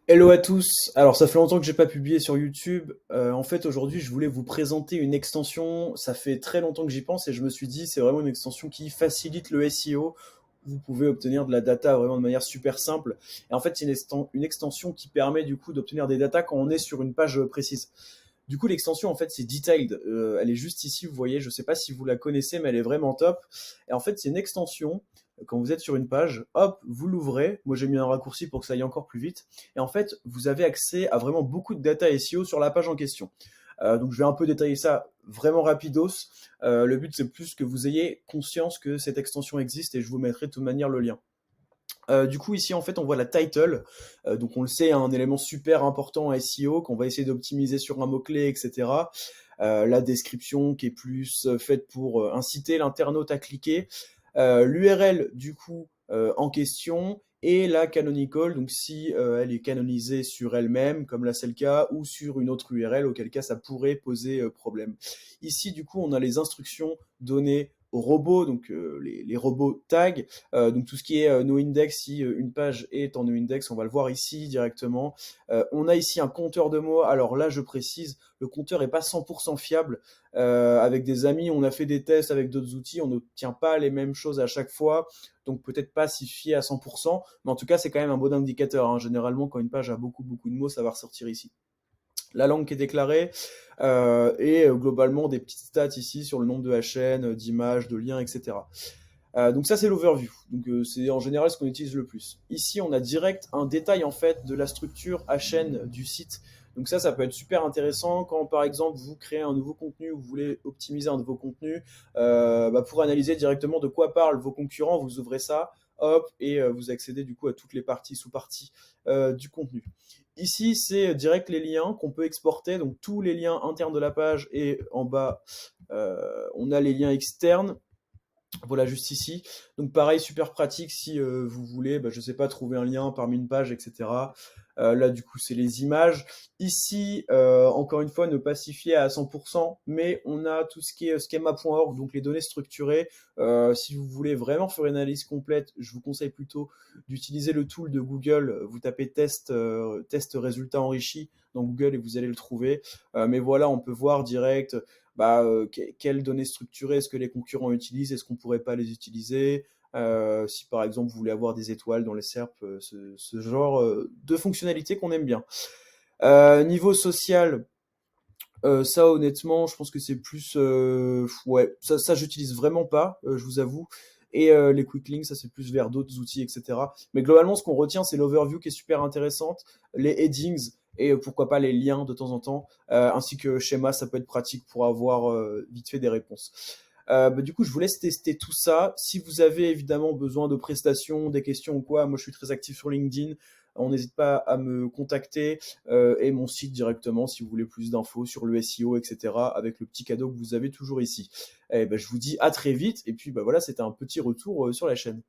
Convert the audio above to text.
Hello à tous. Alors, ça fait longtemps que j'ai pas publié sur YouTube. En fait, aujourd'hui, je voulais vous présenter une extension. Ça fait très longtemps que j'y pense et je me suis dit, c'est vraiment une extension qui facilite le SEO. Vous pouvez obtenir de la data vraiment de manière super simple. Et en fait, c'est une extension qui permet du coup d'obtenir des data quand on est sur une page précise. Du coup, l'extension, en fait, c'est Detailed. Elle est juste ici, vous voyez. Je sais pas si vous la connaissez, mais elle est vraiment top. Et en fait, c'est une extension. Quand vous êtes sur une page, hop, vous l'ouvrez. Moi, j'ai mis un raccourci pour que ça aille encore plus vite. Et en fait, vous avez accès à vraiment beaucoup de data SEO sur la page en question. Donc, je vais un peu détailler ça vraiment rapidos. Le but, c'est plus que vous ayez conscience que cette extension existe et je vous mettrai de toute manière le lien. Du coup, ici, en fait, on voit la title. Donc, on le sait, un élément super important en SEO qu'on va essayer d'optimiser sur un mot-clé, etc. La description qui est plus faite pour inciter l'internaute à cliquer. L'URL, du coup, en question. Et la canonical, donc si elle est canonisée sur elle-même, comme là c'est le cas, ou sur une autre URL, auquel cas ça pourrait poser problème. Ici, du coup, on a les instructions données aux robots, donc les robots tags. Donc tout ce qui est noindex, si une page est en noindex, on va le voir ici directement. On a ici un compteur de mots. Alors là, je précise, le compteur n'est pas 100% fiable. Avec des amis, on a fait des tests avec d'autres outils, on n'obtient pas les mêmes choses à chaque fois. Donc peut-être pas s'y fier à 100%, mais en tout cas, c'est quand même un bon indicateur, hein. Généralement, quand une page a beaucoup, beaucoup de mots, ça va ressortir ici. La langue qui est déclarée et globalement des petites stats ici sur le nombre de HN, d'images, de liens, etc. Donc ça c'est l'overview. Donc c'est en général ce qu'on utilise le plus. Ici on a direct un détail en fait de la structure HN du site. Donc ça peut être super intéressant quand par exemple vous créez un nouveau contenu ou vous voulez optimiser un nouveau contenu pour analyser directement de quoi parlent vos concurrents. Vous ouvrez ça, hop, et vous accédez du coup à toutes les parties, sous-parties du contenu. Ici, c'est direct les liens qu'on peut exporter, donc tous les liens internes de la page et en bas, on a les liens externes. Voilà, juste ici. Donc pareil, super pratique si vous voulez, je sais pas, trouver un lien parmi une page, etc. Là, du coup, c'est les images. Ici, encore une fois, ne pas s'y fier à 100%, mais on a tout ce qui est schema.org, donc les données structurées. Si vous voulez vraiment faire une analyse complète, je vous conseille plutôt d'utiliser le tool de Google. Vous tapez test résultat enrichi dans Google et vous allez le trouver. Mais voilà, on peut voir direct quelles données structurées est-ce que les concurrents utilisent, est-ce qu'on ne pourrait pas les utiliser, si par exemple vous voulez avoir des étoiles dans les SERP, ce genre de fonctionnalités qu'on aime bien. Niveau social, ça honnêtement, je pense que c'est plus... ouais, ça j'utilise vraiment pas, je vous avoue. Et les quick links, ça c'est plus vers d'autres outils, etc. Mais globalement, ce qu'on retient, c'est l'overview qui est super intéressante, les headings et pourquoi pas les liens de temps en temps, ainsi que schéma, ça peut être pratique pour avoir vite fait des réponses. Du coup, je vous laisse tester tout ça. Si vous avez évidemment besoin de prestations, des questions ou quoi, moi je suis très actif sur LinkedIn. On n'hésite pas à me contacter et mon site directement si vous voulez plus d'infos sur le SEO, etc. avec le petit cadeau que vous avez toujours ici. Je vous dis à très vite et puis voilà, c'était un petit retour sur la chaîne.